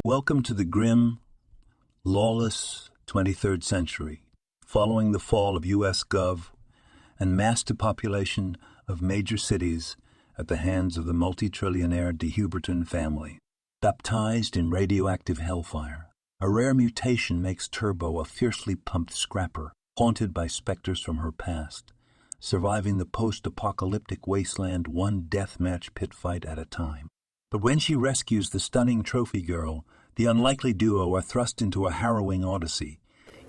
Welcome to the grim, lawless 23rd century, following the fall of U.S. Gov and mass depopulation of major cities at the hands of the multi-trillionaire de Huberton family. Baptized in radioactive hellfire, a rare mutation makes Turbo a fiercely pumped scrapper, haunted by specters from her past, surviving the post-apocalyptic wasteland one deathmatch pit fight at a time. But when she rescues the stunning trophy girl, the unlikely duo are thrust into a harrowing odyssey,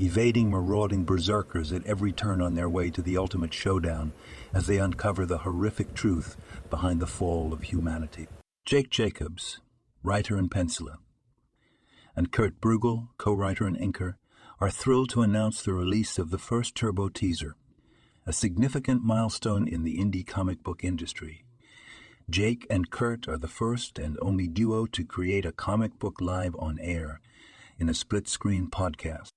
evading marauding berserkers at every turn on their way to the ultimate showdown as they uncover the horrific truth behind the fall of humanity. Jake Jacobs, writer and penciler, and Kurt Brugel, co-writer and inker, are thrilled to announce the release of the first Turbo teaser, a significant milestone in the indie comic book industry. Jake and Kurt are the first and only duo to create a comic book live on air in a split-screen podcast.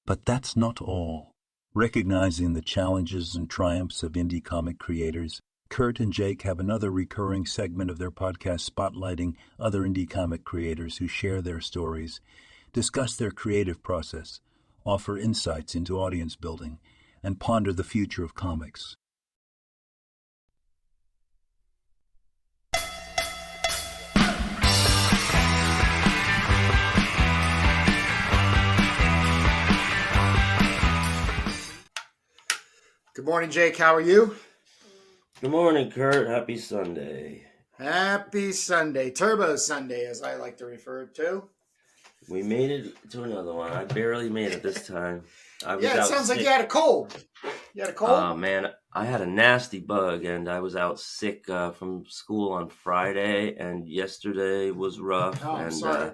But that's not all. Recognizing the challenges and triumphs of indie comic creators, Kurt and Jake have another recurring segment of their podcast spotlighting other indie comic creators who share their stories, discuss their creative process, offer insights into audience building, and ponder the future of comics. Good morning, Jake. How are you? Good morning, Kurt. Happy Sunday. Happy Sunday. Turbo Sunday, as I like to refer to. We made it to another one. I barely made it this time. It sounds like you had a cold. You had a cold? Oh, man. I had a nasty bug, and I was out sick from school on Friday, and yesterday was rough. Oh, I'm and sorry.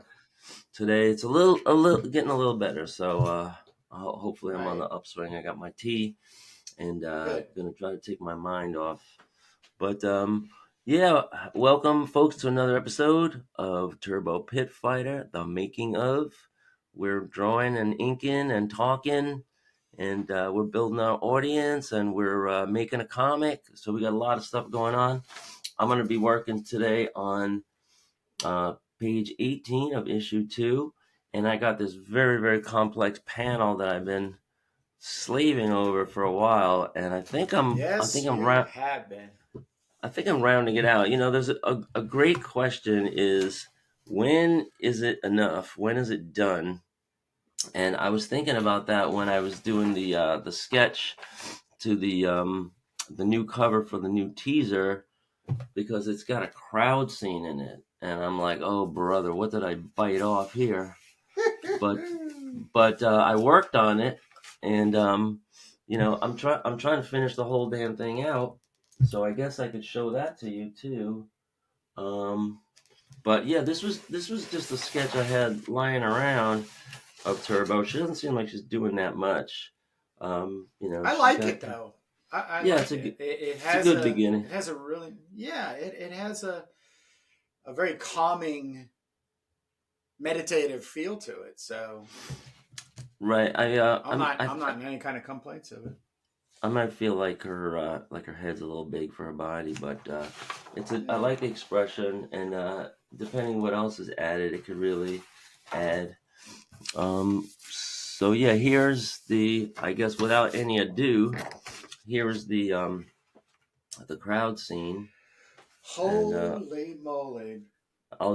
Today it's getting a little better. So hopefully I'm on the upswing. I got my tea, and gonna try to take my mind off. But welcome folks to another episode of Turbo Pit Fighter, the making of. We're drawing and inking and talking, and we're building our audience, and we're making a comic. So we got a lot of stuff going on. I'm going to be working today on page 18 of issue 2, and I got this very, very complex panel that I've been slaving over for a while, and I think I'm rounding it out. You know, there's a great question is, when is it enough? When is it done? And I was thinking about that when I was doing the sketch to the new cover for the new teaser, because it's got a crowd scene in it, and I'm like, oh brother, what did I bite off here? But I worked on it, and I'm trying to finish the whole damn thing out. So I guess I could show that to you too. But yeah, this was just a sketch I had lying around of Turbo. She doesn't seem like she's doing that much. I like it though. It's a good beginning. It has a really it has a very calming, meditative feel to it. So right, I'm not in any kind of complaints of it. I might feel like her head's a little big for her body, but I like the expression, and depending what else is added, it could really add. So yeah, here's I guess without any ado, here's the crowd scene. Holy moly!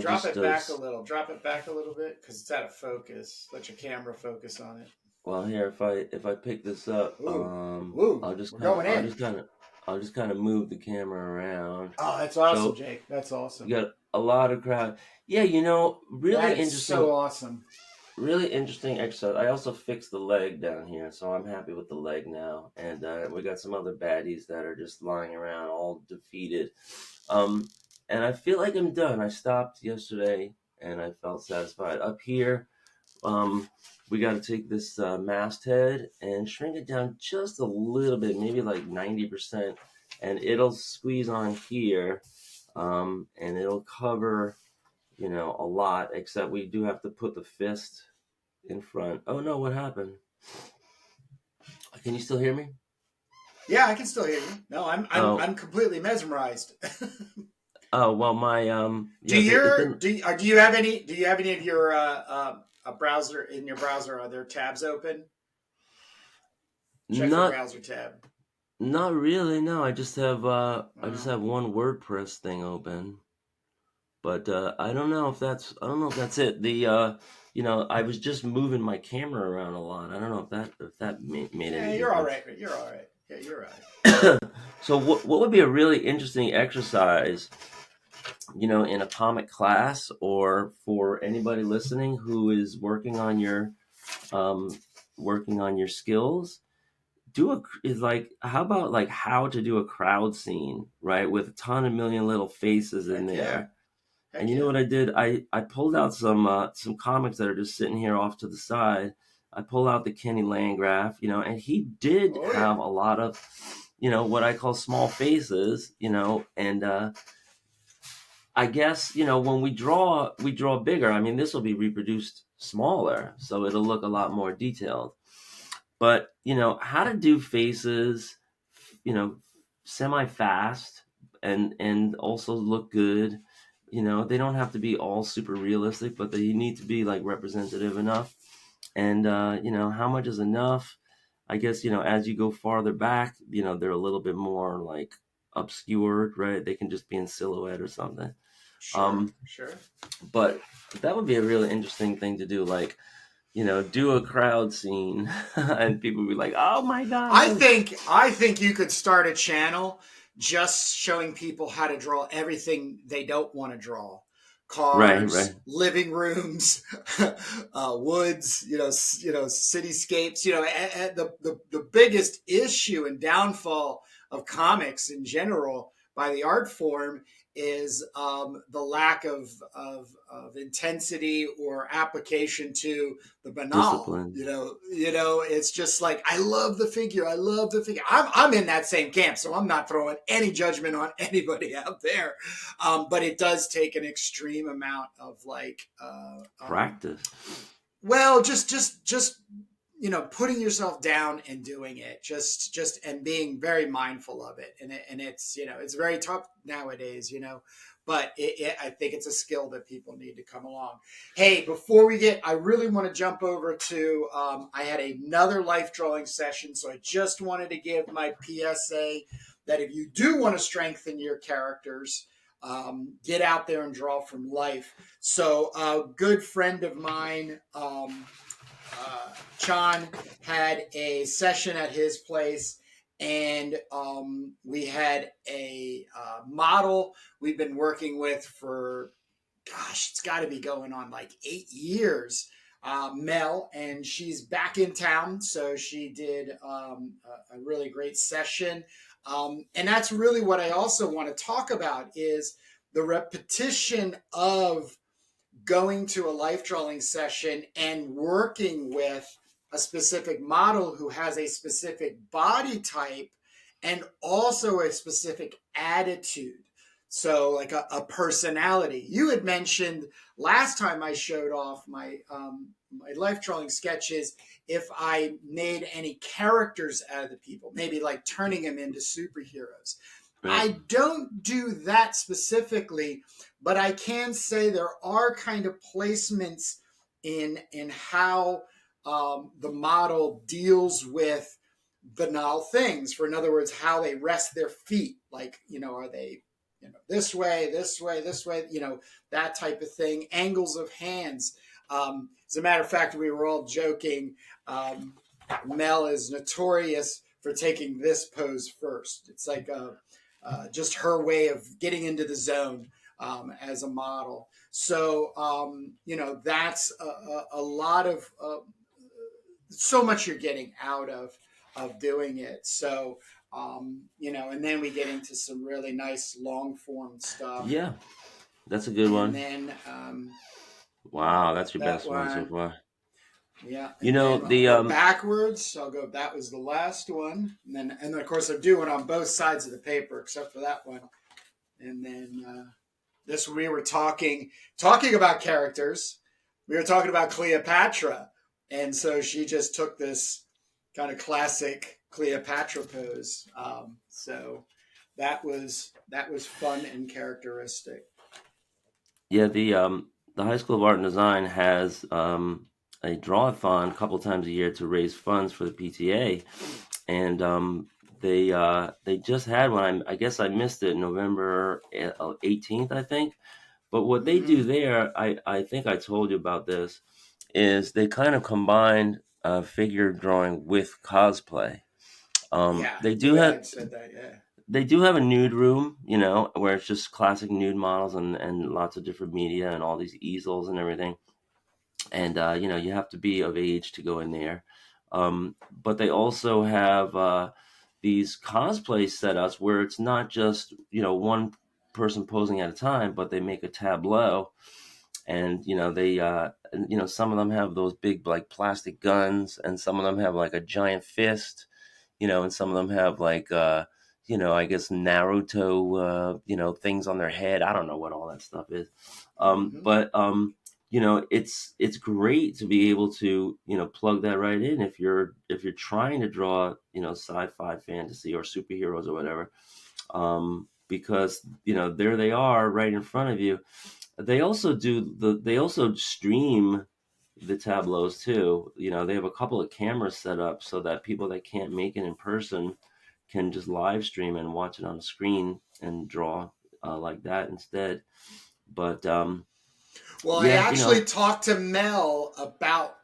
Drop it back a little bit, because it's out of focus. Let your camera focus on it. Well, here, if I pick this up, I'll just kind of move the camera around. Oh, that's awesome, Jake. That's awesome. You got a lot of crowd. Yeah, really interesting. So awesome. Really interesting exercise. I also fixed the leg down here, so I'm happy with the leg now. And we got some other baddies that are just lying around, all defeated. And I feel like I'm done. I stopped yesterday, and I felt satisfied. Up here, we got to take this masthead and shrink it down just a little bit, maybe like 90%, and it'll squeeze on here, and it'll cover, a lot, except we do have to put the fist in front. Oh no, what happened? Can you still hear me? Yeah, I can still hear you. No, I'm completely mesmerized. Oh well, my Do yeah, it your didn't. do you have any of your a browser in your browser? Are there tabs open? Check the Not browser tab. not really. No, I just Well, have one WordPress thing open. But I don't know if that's it. I was just moving my camera around a lot. I don't know if that made any yeah, you're all difference. right. You're all right. Yeah, you're all right. So what would be a really interesting exercise, in a comic class or for anybody listening who is um, working on your skills? How about like how to do a crowd scene, right, with a ton of million little faces in Heck yeah. there. And Heck you know yeah. what I did? I pulled out some comics that are just sitting here off to the side. I pulled out the Kenny Landgraf, and he did Oh yeah. have a lot of, what I call small faces, and I guess, when we draw bigger. I mean, this will be reproduced smaller, so it'll look a lot more detailed. But, how to do faces, you know, semi fast and also look good. They don't have to be all super realistic, but they need to be like representative enough. And how much is enough? I guess, as you go farther back, they're a little bit more like obscured, right? They can just be in silhouette or something. Sure. Um, Sure. but that would be a really interesting thing to do, like, do a crowd scene and people would be like, oh my God. I think you could start a channel just showing people how to draw everything they don't want to draw. Right, right. Cars, living rooms, woods, cityscapes. The biggest issue and downfall of comics in general by the art form is the lack of intensity or application to the banal. Discipline. It's just like I love the figure. I love the figure. I'm in that same camp, so I'm not throwing any judgment on anybody out there. But it does take an extreme amount of Practice. well, just putting yourself down and doing it, just and being very mindful of it, and it's it's very tough nowadays, but I think it's a skill that people need to come along. Hey, I really want to jump over to I had another life drawing session, so I just wanted to give my PSA that if you do want to strengthen your characters, get out there and draw from life. So a good friend of mine, Chan, had a session at his place, and we had a model we've been working with for, gosh, it's got to be going on like 8 years. Mel, and she's back in town, so she did a really great session, and that's really what I also want to talk about is the repetition of going to a life drawing session and working with a specific model who has a specific body type and also a specific attitude. So, like a personality. You had mentioned last time I showed off my life drawing sketches, if I made any characters out of the people, maybe like turning them into superheroes. Right. I don't do that specifically, but I can say there are kind of placements in how the model deals with banal things. For in other words, how they rest their feet. Like, are they this way, this way, this way? That type of thing. Angles of hands. As a matter of fact, we were all joking. Mel is notorious for taking this pose first. It's like just her way of getting into the zone as a model. So, that's a lot of so much you're getting out of doing it. So, and then we get into some really nice long form stuff. Yeah, that's a good And one. then Wow, that's your that best one so one. far. Yeah, You and know then I'll the go backwards. I'll go. That was the last one, and then of course I'm doing on both sides of the paper except for that one. And then this we were talking about characters. We were talking about Cleopatra, and so she just took this kind of classic Cleopatra pose. So that was fun and characteristic. Yeah, the High School of Art and Design has a draw-a-thon a couple times a year to raise funds for the PTA, and they just had one. I guess I missed it, November 18th, I think. But what they do there, I think I told you about this, is they kind of combined figure drawing with cosplay. Yeah, They do you have had said that. Yeah. they do have a nude room, where it's just classic nude models and lots of different media and all these easels and everything. And you have to be of age to go in there. But they also have these cosplay setups where it's not just one person posing at a time, but they make a tableau, and some of them have those big like plastic guns, and some of them have like a giant fist, and some of them have like I guess Naruto things on their head. I don't know what all that stuff is. But it's great to be able to plug that right in if you're trying to draw sci-fi, fantasy, or superheroes or whatever, because there they are right in front of you. They also stream the tableaus too. They have a couple of cameras set up so that people that can't make it in person can just live stream and watch it on a screen and draw like that instead. But Well, I yeah, actually talked to Mel about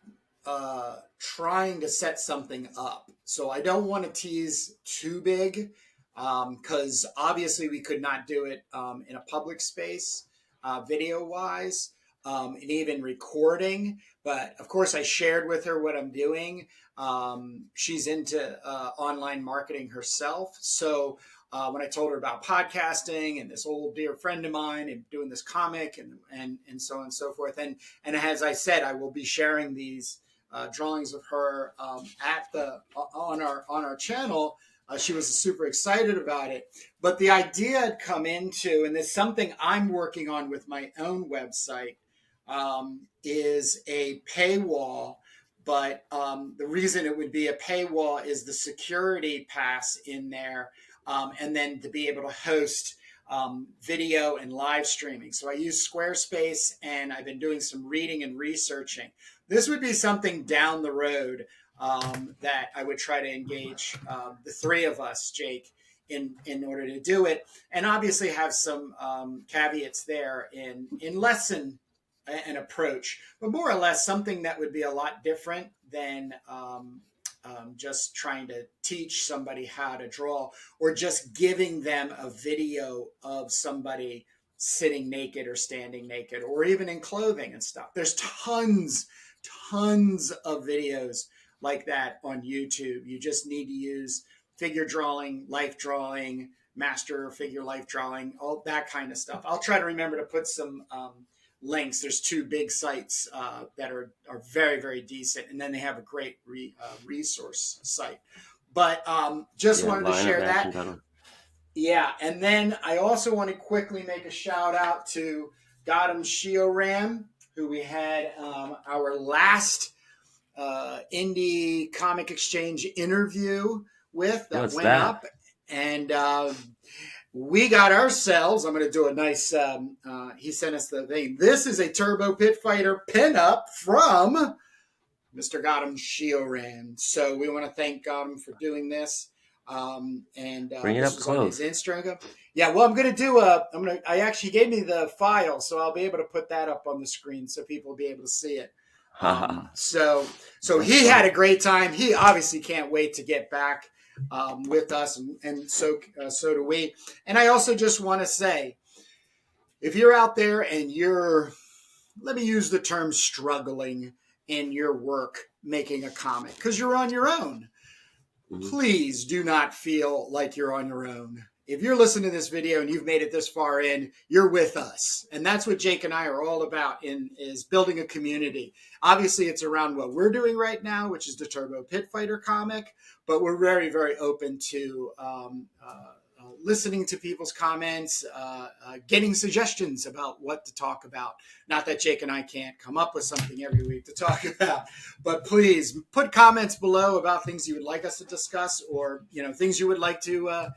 trying to set something up. So I don't want to tease too big because obviously we could not do it in a public space video wise and even recording. But of course, I shared with her what I'm doing. She's into online marketing herself. So when I told her about podcasting and this old dear friend of mine and doing this comic and so on and so forth. And as I said, I will be sharing these drawings of her on our channel. She was super excited about it. But the idea had come into, and there's something I'm working on with my own website, is a paywall. But the reason it would be a paywall is the security pass in there. And then to be able to host video and live streaming. So I use Squarespace, and I've been doing some reading and researching. This would be something down the road that I would try to engage the three of us, Jake, in order to do it, and obviously have some caveats there in lesson and approach, but more or less something that would be a lot different than just trying to teach somebody how to draw, or just giving them a video of somebody sitting naked or standing naked, or even in clothing and stuff. There's tons of videos like that on YouTube. You just need to use figure drawing, life drawing, master figure life drawing, all that kind of stuff. I'll try to remember to put some links. There's two big sites that are very, very decent, and then they have a great resource site. But just wanted to share that. Yeah, and then I also want to quickly make a shout out to Gautam Shioram, who we had our last Indie Comic Exchange interview with that went up, and we got ourselves, I'm going to do a nice, he sent us the thing. This is a Turbo Pit Fighter pinup from Mr. Gautam Shioram. So we want to thank Gautam for doing this. And bring it this up was close. on his Instagram. Yeah, well, I'm going to do I actually gave me the file, so I'll be able to put that up on the screen so people will be able to see it. So he had a great time. He obviously can't wait to get back with us, and so do we. And I also just want to say, if you're out there and you're, let me use the term, struggling in your work making a comic because you're on your own, please do not feel like you're on your own. If you're listening to this video and you've made it this far in, you're with us. And that's what Jake and I are all about, is building a community. Obviously, it's around what we're doing right now, which is the Turbo Pit Fighter comic. But we're very, very open to listening to people's comments, getting suggestions about what to talk about. Not that Jake and I can't come up with something every week to talk about, but please put comments below about things you would like us to discuss, or things you would like to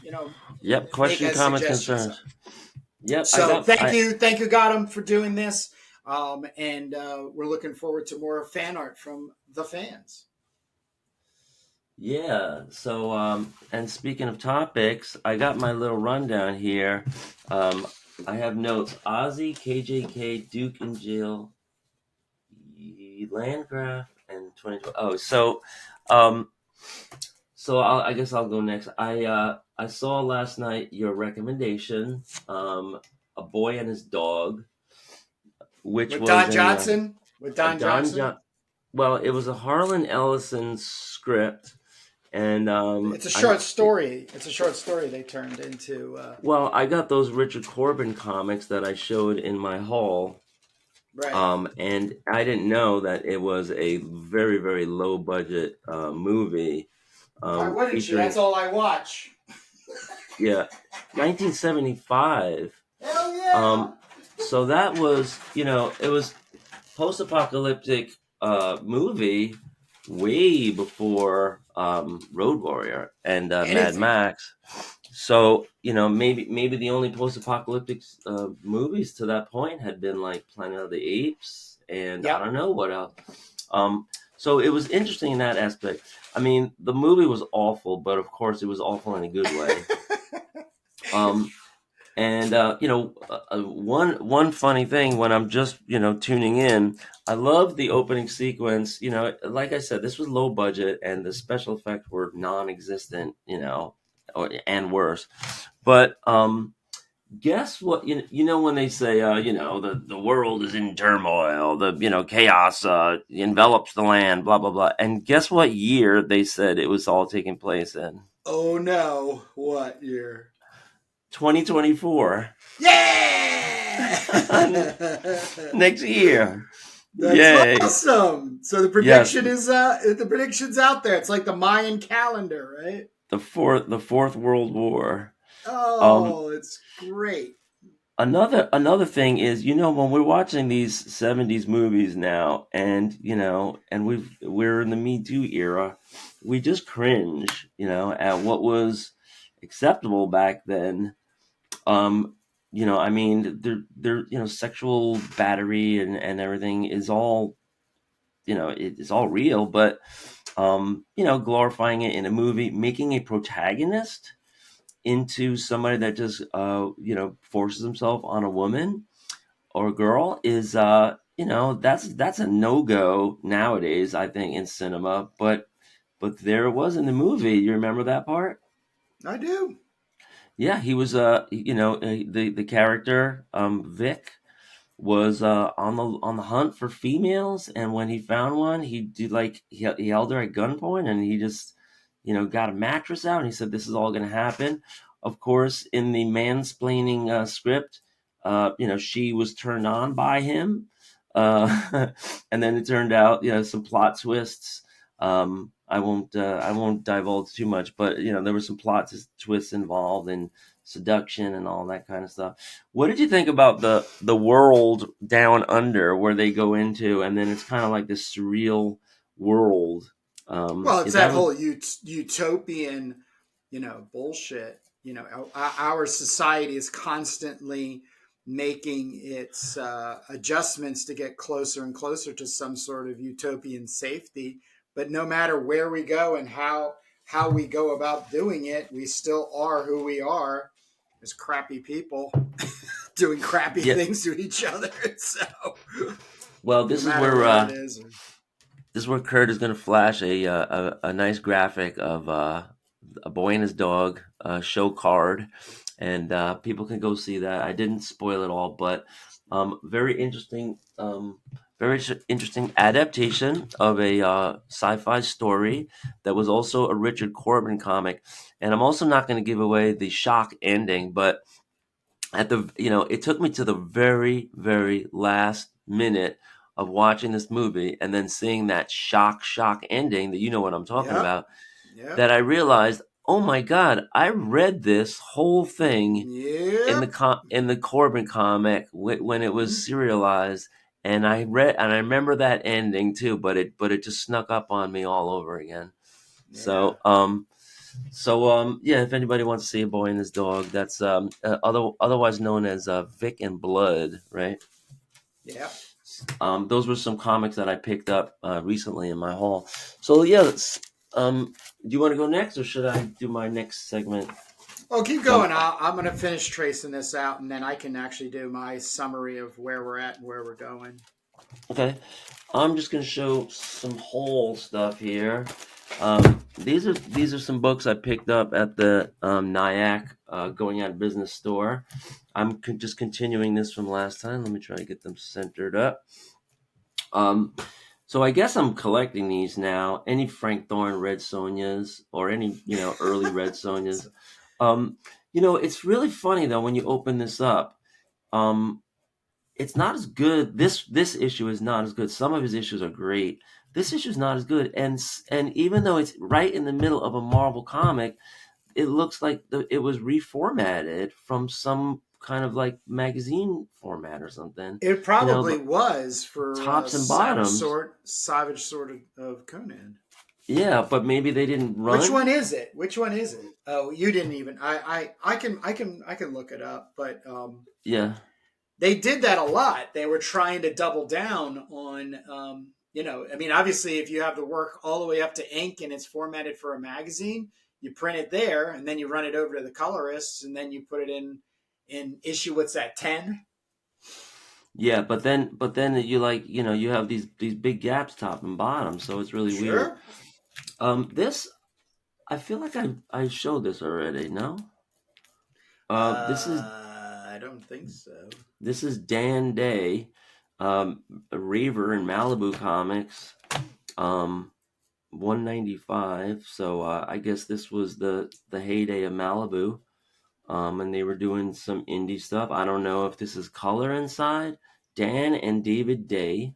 You know, Yep. make Question, as comments, suggestions. concerns. Yep. So thank you, Gotham, for doing this. And we're looking forward to more fan art from the fans. Yeah. So, and speaking of topics, I got my little rundown here. I have notes: Ozzy, KJK, Duke in jail, Landgraf, and 2012. Oh, um, I guess I'll go next. I saw last night your recommendation, A Boy and His Dog, which With was Don Johnson. With a Don Don Johnson. John. Well, it was a Harlan Ellison script, and It's a short story. It's a short story they turned into. Well, I got those Richard Corbin comics that I showed in my hall. Right. And I didn't know that it was a very, very low budget movie. Why wouldn't you? Featuring, That's all I watch. yeah, 1975. Hell yeah. So that was, it was post-apocalyptic movie way before Road Warrior and Mad Max. So maybe the only post-apocalyptic movies to that point had been like Planet of the Apes and I don't know what else. So it was interesting in that aspect. I mean, the movie was awful, but of course it was awful in a good way. And one funny thing when I'm just tuning in, I love the opening sequence. Like I said, this was low budget and the special effects were non-existent. And worse. But guess what? When they say the world is in turmoil, the chaos envelops the land, blah blah blah. And guess what year they said it was all taking place in? Oh no! What year? 2024. Yeah! Next year. That's Yay. Awesome. So the prediction is the prediction's out there. It's like the Mayan calendar, right? The fourth World War. Oh, it's great. Another thing is, when we're watching these 70s movies now, and we're in the Me Too era, we just cringe, at what was acceptable back then. I mean, they're sexual battery and everything is all, it's all real, but glorifying it in a movie, making a protagonist into somebody that just forces himself on a woman or a girl is that's a no-go nowadays, I think, in cinema, but there it was in the movie. You remember that part? I do. Yeah, he was the character Vic was on the hunt for females, and when he found one, he held her at gunpoint, and he just got a mattress out, and he said, "This is all going to happen." Of course, in the mansplaining script, she was turned on by him, and then it turned out some plot twists. I won't divulge too much, but there were some plot twists involved in seduction and all that kind of stuff. What did you think about the world down under where they go into, and then it's kind of like this surreal world? Well, it's that whole utopian, bullshit. Our society is constantly making its adjustments to get closer and closer to some sort of utopian safety. But no matter where we go and how we go about doing it, we still are who we are as crappy people doing crappy things to each other. So, well, this is where Kurt is going to flash a nice graphic of A Boy and His Dog show card, and people can go see that. I didn't spoil it all, but very interesting adaptation of a sci-fi story that was also a Richard Corbin comic. And I'm also not going to give away the shock ending, but it took me to the very, very last minute of watching this movie and then seeing that shock ending that what I'm talking about, that I realized, oh my God, I read this whole thing in the Corbin comic when it was serialized, and I remember that ending too, but it just snuck up on me all over again. So So yeah, if anybody wants to see A Boy and His Dog, that's otherwise known as Vic and Blood, right? Yeah. Those were some comics that I picked up recently in my haul. So yeah, do you want to go next, or should I do my next segment? Oh, keep going. I'm going to finish tracing this out, and then I can actually do my summary of where we're at and where we're going. Okay, I'm just going to show some whole stuff here. These are some books I picked up at the Nyack Going Out of Business store. I'm just continuing this from last time. Let me try to get them centered up. So I guess I'm collecting these now. Any Frank Thorne Red Sonjas or any early Red Sonjas. It's really funny though when you open this up. It's not as good. This issue is not as good. Some of his issues are great. This issue is not as good, and even though it's right in the middle of a Marvel comic, it looks like it was reformatted from some kind of like magazine format or something. It probably was for tops and bottoms. Savage Sword of Conan. Yeah, but maybe they didn't run. Which one is it? Oh, you didn't even. I can look it up, but yeah. They did that a lot. They were trying to double down on, I mean, obviously, if you have the work all the way up to ink and it's formatted for a magazine, you print it there and then you run it over to the colorists and then you put it in issue. What's that? 10. Yeah, but then you you have these big gaps top and bottom, so it's really weird. This I feel like I showed this already. No. This is. I don't think so. This is Dan Day, a raver in Malibu Comics, 195. So I guess this was the heyday of Malibu, and they were doing some indie stuff. I don't know if this is color inside. Dan and David Day.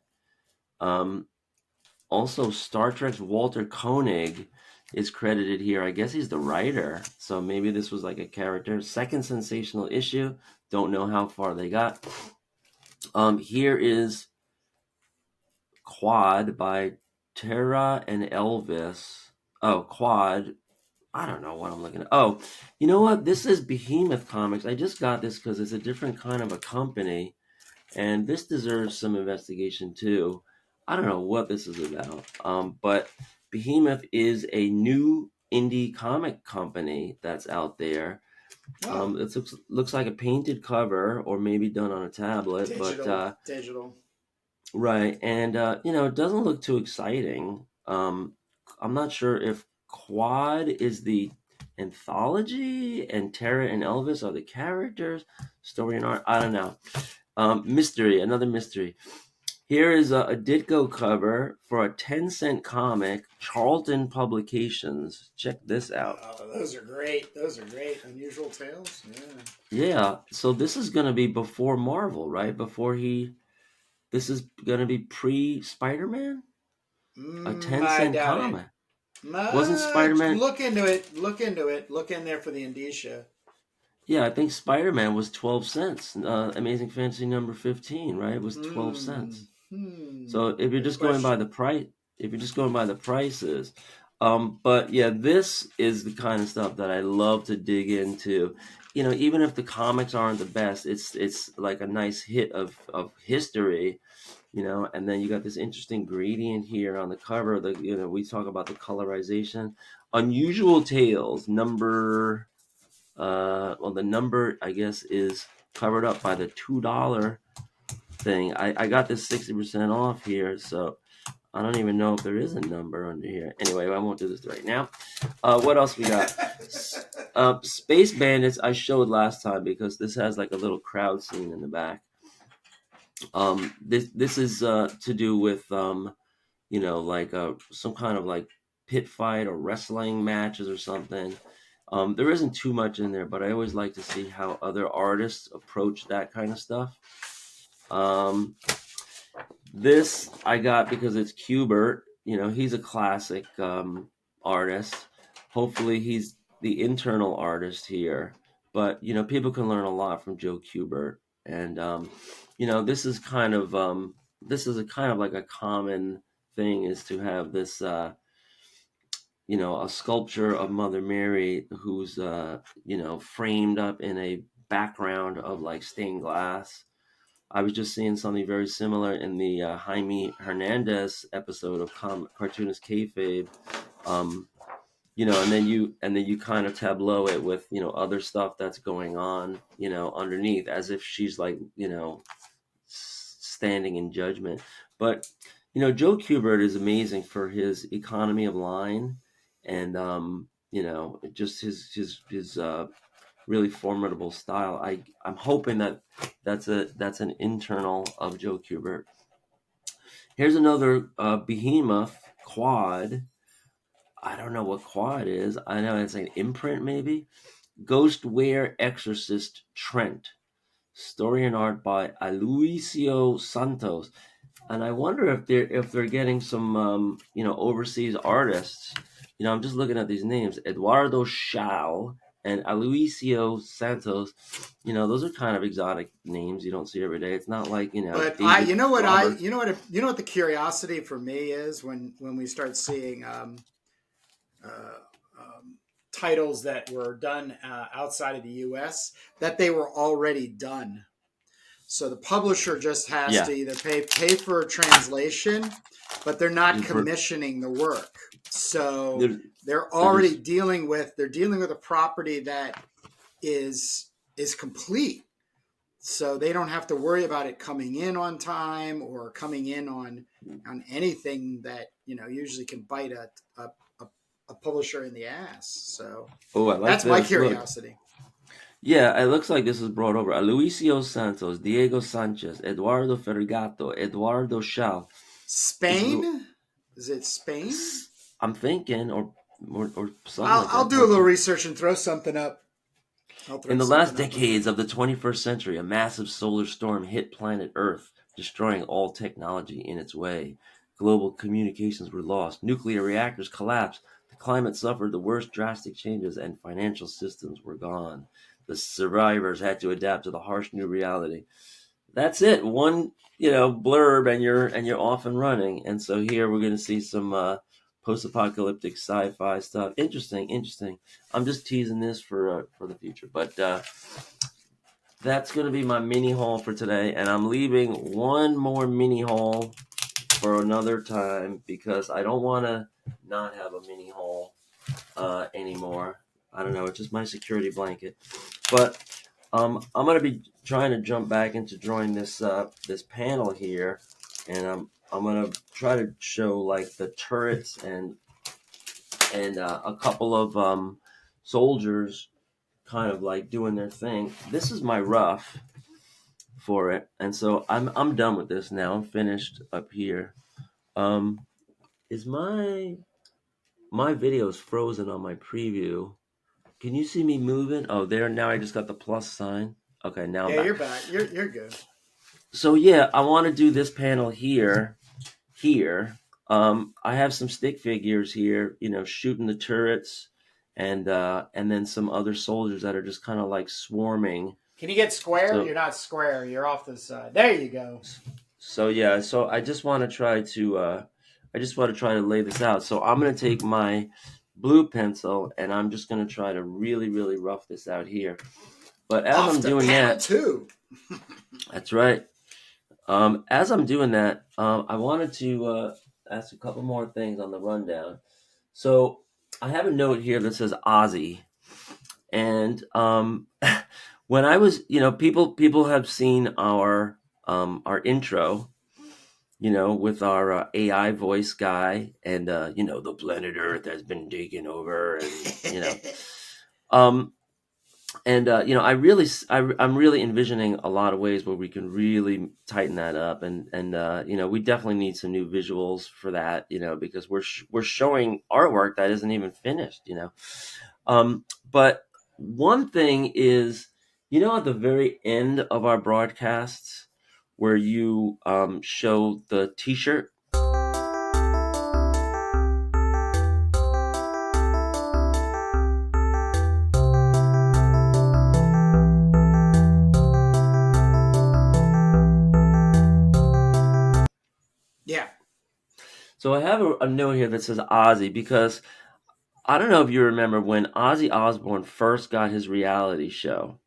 Also, Star Trek's Walter Koenig is credited here. I guess he's the writer, so maybe this was like a character. Second sensational issue. Don't know how far they got. Here is Quad by Tara and Elvis. Oh, Quad. I don't know what I'm looking at. Oh, you know what? This is Behemoth Comics. I just got this because it's a different kind of a company, and this deserves some investigation too. I don't know what this is about, but Behemoth is a new indie comic company that's out there. It looks like a painted cover or maybe done on a tablet, digital. Right, and it doesn't look too exciting. I'm not sure if Quad is the anthology and Tara and Elvis are the characters, story and art. I don't know. Another mystery. Here is a Ditko cover for a 10-cent comic, Charlton Publications. Check this out. Oh, those are great. Unusual Tales. Yeah. So this is going to be before Marvel, right? This is going to be pre-Spider-Man? A 10-cent comic. Wasn't Spider-Man... Look into it. Look in there for the indicia. Yeah, I think Spider-Man was 12 cents. Amazing Fantasy number 15, right? It was 12 cents. So if you're just going by the price, prices. But yeah, this is the kind of stuff that I love to dig into. Even if the comics aren't the best, it's like a nice hit of history. And then you got this interesting gradient here on the cover. We talk about the colorization. Unusual Tales number. The number I guess is covered up by the $2 thing. I got this 60% off here, so I don't even know if there is a number under here. Anyway, I won't do this right now. What else we got? Space Bandits I showed last time because this has like a little crowd scene in the back. This is to do with like some kind of like pit fight or wrestling matches or something. There isn't too much in there, but I always like to see how other artists approach that kind of stuff. This I got because it's Kubert. He's a classic artist. Hopefully he's the internal artist here. But, people can learn a lot from Joe Kubert. And, this is kind of like a common thing is to have this a sculpture of Mother Mary who's framed up in a background of like stained glass. I was just seeing something very similar in the Jaime Hernandez episode of Cartoonist Kayfabe. And then you kind of tableau it with other stuff that's going on underneath, as if she's like standing in judgment. But Joe Kubert is amazing for his economy of line, and just his really formidable style. I'm hoping that's an internal of Joe Kubert. Here's another behemoth quad. I don't know what quad is. I know it's an imprint maybe. Ghostware Exorcist Trent. Story and art by Aloysius Santos. And I wonder if they're getting some overseas artists. I'm just looking at these names: Eduardo Schall and Aloysius Santos. Those are kind of exotic names you don't see every day. It's not like But David you know what Roberts. the curiosity for me is when we start seeing titles that were done outside of the U.S. that they were already done. So the publisher just has Yeah. to either pay for a translation, but they're not commissioning the work. So they're already dealing with a property that is complete. So they don't have to worry about it coming in on time or coming in on anything that usually can bite a publisher in the ass. So that's my curiosity. Look. Yeah, it looks like this is brought over. Aloysius Santos, Diego Sanchez, Eduardo Fergato, Eduardo Schall. Spain? Is it Spain? I'm thinking, or something. I'll do a little research and throw something up. In the last decades of the 21st century, a massive solar storm hit planet Earth, destroying all technology in its way. Global communications were lost. Nuclear reactors collapsed. The climate suffered the worst drastic changes, and financial systems were gone. The survivors had to adapt to the harsh new reality. That's it. One, blurb, and you're off and running. And so here we're going to see some post-apocalyptic sci-fi stuff. Interesting. I'm just teasing this for the future, but that's going to be my mini haul for today, and I'm leaving one more mini haul for another time because I don't want to not have a mini haul anymore. I don't know, it's just my security blanket. But I'm going to be trying to jump back into drawing this panel here, and I'm going to try to show like the turrets and a couple of soldiers kind of like doing their thing. This is my rough for it, and so I'm done with this now. I'm finished up here. Is my video's frozen on my preview? Can you see me moving? Oh, there now. I just got the plus sign. Okay, now I'm back. You're back. You're good. So yeah, I want to do this panel here. I have some stick figures here, shooting the turrets, and then some other soldiers that are just kind of like swarming. Can you get square? So, you're not square. You're off to the side. There you go. So yeah, so I just want to try to lay this out. So I'm going to take my blue pencil and I'm just going to try to really, really rough this out here. But as I'm doing that, too. That's right. As I'm doing that, I wanted to ask a couple more things on the rundown. So I have a note here that says Ozzy, and when I was, people have seen our intro, with our AI voice guy, and the planet Earth has been taken over, and I'm really envisioning a lot of ways where we can really tighten that up, and we definitely need some new visuals for that, because we're showing artwork that isn't even finished, but one thing is, at the very end of our broadcasts where you show the t-shirt. Yeah. So I have a note here that says Ozzy because I don't know if you remember when Ozzy Osbourne first got his reality show.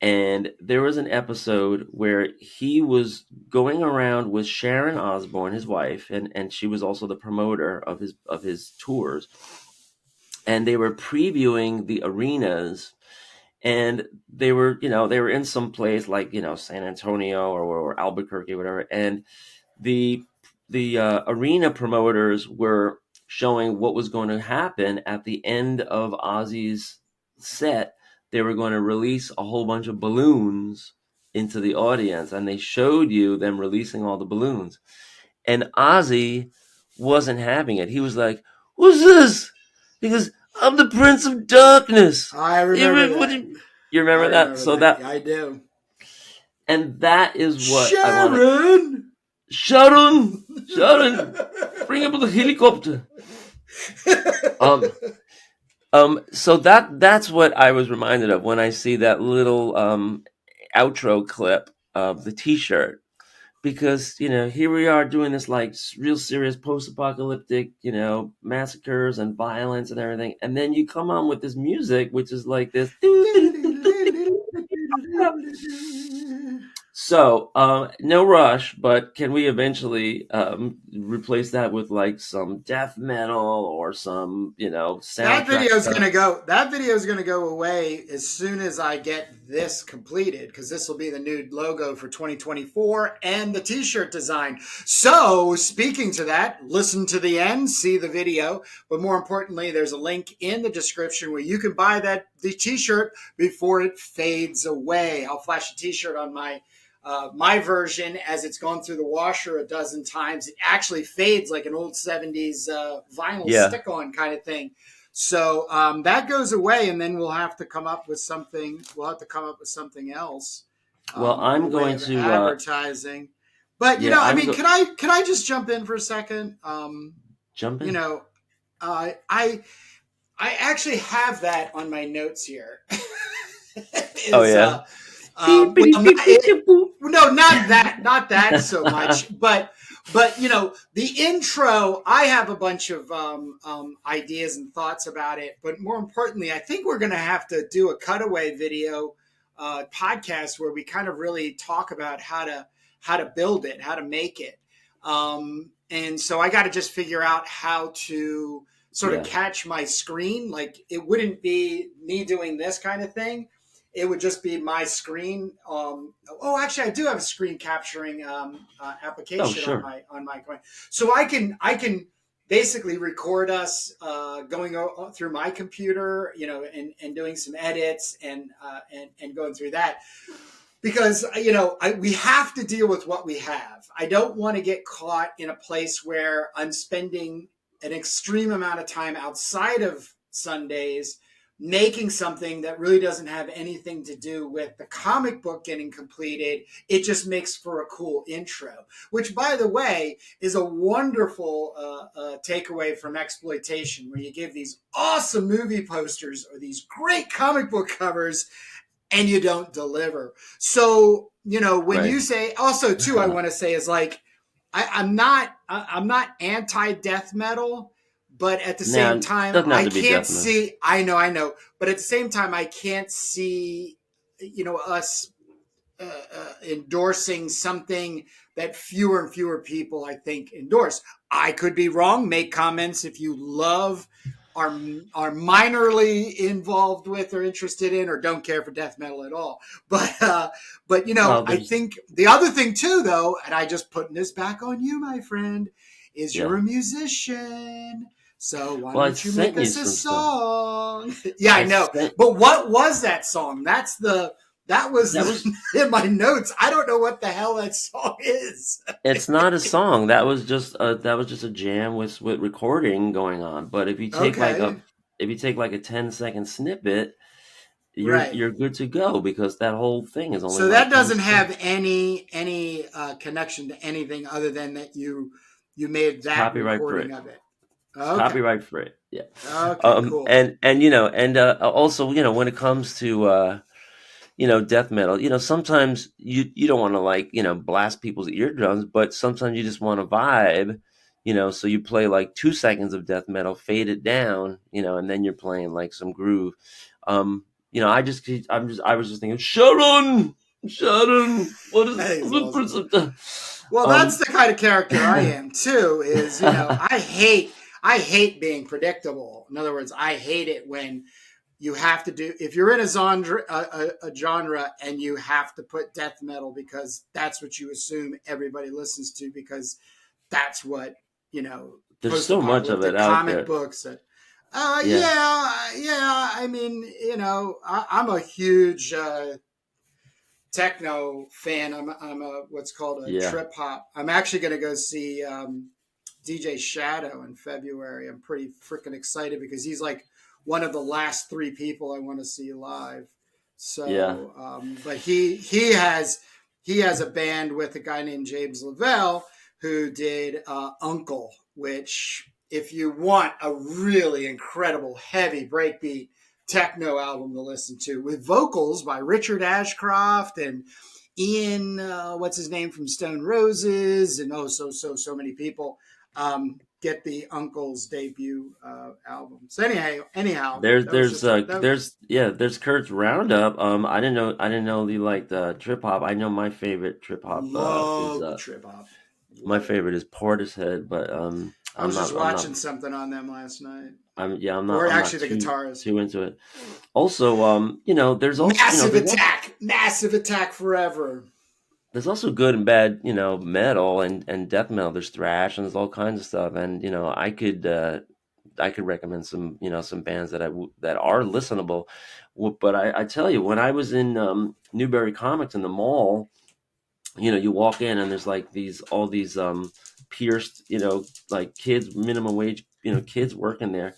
And there was an episode where he was going around with Sharon Osbourne, his wife, and she was also the promoter of his tours. And they were previewing the arenas, and they were in some place like San Antonio or Albuquerque, whatever. And the arena promoters were showing what was going to happen at the end of Ozzy's set. They were going to release a whole bunch of balloons into the audience, and they showed you them releasing all the balloons. And Ozzy wasn't having it. He was like, "What's this?" He goes, "I'm the Prince of Darkness." I remember that. You remember that? Remember So that. I do. and that is what I want to. Sharon! Sharon, bring up the helicopter. So that's what I was reminded of when I see that little outro clip of the T-shirt, because here we are doing this like real serious post-apocalyptic massacres and violence and everything, and then you come on with this music which is like this. So, no rush, but can we eventually replace that with like some death metal or some, soundtrack? That video is gonna go away as soon as I get this completed, because this will be the new logo for 2024 and the T-shirt design. So, speaking to that, listen to the end, see the video, but more importantly, there's a link in the description where you can buy the T-shirt before it fades away. I'll flash a T-shirt on my version as it's gone through the washer a dozen times. It actually fades like an old 70s vinyl stick-on kind of thing. So that goes away, and then we'll have to come up with something. We'll have to come up with something else. Well, I'm going to advertising, but can I just jump in for a second? Jump in. I actually have that on my notes here. Oh yeah. No, not that so much, but the intro, I have a bunch of ideas and thoughts about it, but more importantly, I think we're going to have to do a cutaway video podcast where we kind of really talk about how to build it, how to make it, and so I got to just figure out how to sort of catch my screen. Like, it wouldn't be me doing this kind of thing. It would just be my screen. Actually, I do have a screen capturing application on my coin, so I can basically record us going through my computer, and doing some edits and going through that, because we have to deal with what we have. I don't want to get caught in a place where I'm spending an extreme amount of time outside of Sundays making something that really doesn't have anything to do with the comic book getting completed. It just makes for a cool intro, which, by the way, is a wonderful takeaway from exploitation, where you give these awesome movie posters or these great comic book covers and you don't deliver. So, when you say, also too, I want to say is like, I'm not anti-death metal, but at the same time, I can't see. I know, but at the same time, I can't see, us endorsing something that fewer and fewer people, I think, endorse. I could be wrong. Make comments if you love, are minorly involved with or interested in, or don't care for death metal at all. But I think the other thing too, though, and I just putting this back on you, my friend, is you're a musician. So why don't you make us a song? Yeah, I know. But what was that song? That was in my notes. I don't know what the hell that song is. It's not a song. That was just a jam with recording going on. But if you take like a 10-second snippet, you're good to go, because that whole thing is only. So that doesn't have any connection to anything other than that you made that copyright recording of it. Okay. Copyright for it. Yeah. Okay. Cool. And also, when it comes to death metal, sometimes you don't want to blast people's eardrums, but sometimes you just want to vibe, So you play like 2 seconds of death metal, fade it down, and then you're playing like some groove. I was just thinking, Sharon, what is That is awesome. the Well, that's the kind of character I am too. Is I hate being predictable. In other words, I hate it when you have to do if you're in a genre and you have to put death metal because that's what you assume everybody listens to because that's what There's so much of it post-apocalyptic out comic there. books. Yeah, Yeah. I mean, I'm a huge techno fan. I'm a what's called a yeah. trip hop. I'm actually going to go see DJ Shadow in February. I'm pretty freaking excited because he's like one of the last three people I want to see live. Yeah. So, but he has a band with a guy named James Lavelle who did Uncle, which if you want a really incredible heavy breakbeat techno album to listen to with vocals by Richard Ashcroft and Ian, what's his name from Stone Roses, and so many people. Get the Uncle's debut album. So anyhow, There's that was there's just a, that was, there's Kurt's Roundup. I didn't know you liked trip hop. I know my favorite trip hop is love trip hop. my Love it. favorite is Portishead, but I was just watching something on them last night. I'm Or not actually, the guitarist. too into it. Also, there's also Massive Attack Forever. there's also good and bad, metal and death metal. There's thrash and there's all kinds of stuff. And I could recommend some bands that are listenable. But I tell you, when I was in Newbury Comics in the mall, you walk in and there's like all these pierced, like kids, minimum wage, kids working there.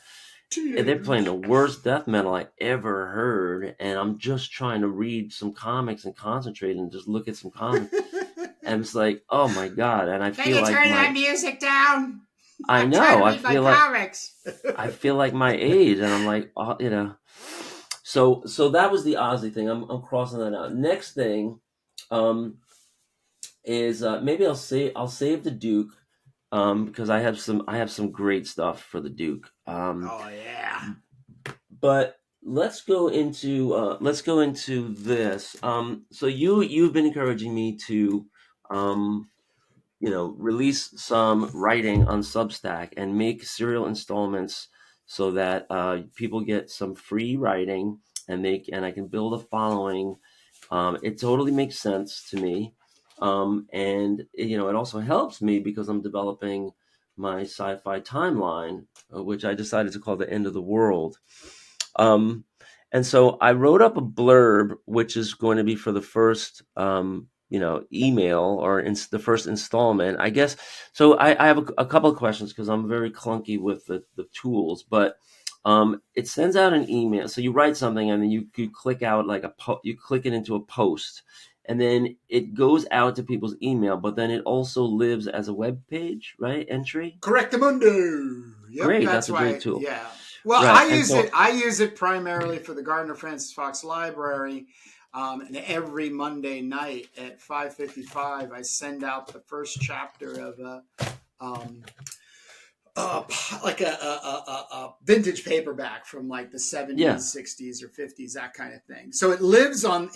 And they're playing the worst death metal I ever heard, and I'm just trying to read some comics and concentrate and just look at some comics. And it's like, oh my god! And I feel like turn that music down? I I'm know. trying to I read my feel like comics. I feel like my age, and I'm like, So that was the Ozzy thing. I'm crossing that out. Next thing, is maybe I'll save the Duke, because I have some great stuff for the Duke. Oh yeah. But let's go into this. So you've been encouraging me to release some writing on Substack and make serial installments so that people get some free writing and I can build a following. It totally makes sense to me. And it also helps me because I'm developing my sci-fi timeline, which I decided to call the End of the World. And so I wrote up a blurb, which is going to be for the first, email or the first installment, I guess. So I have a couple of questions because I'm very clunky with the tools, but it sends out an email. So you write something and then you click out like you click it into a post, and then it goes out to people's email, but then it also lives as a web page, right? Entry. Correctamundo. Yep, Great, that's that's a why. great tool. Yeah. Well, Right, I use it primarily for the Gardner Francis Fox Library. And every Monday night at 5:55, I send out the first chapter of like a vintage paperback from like the 70s, yeah, 60s, or 50s, that kind of thing. So it lives perfect.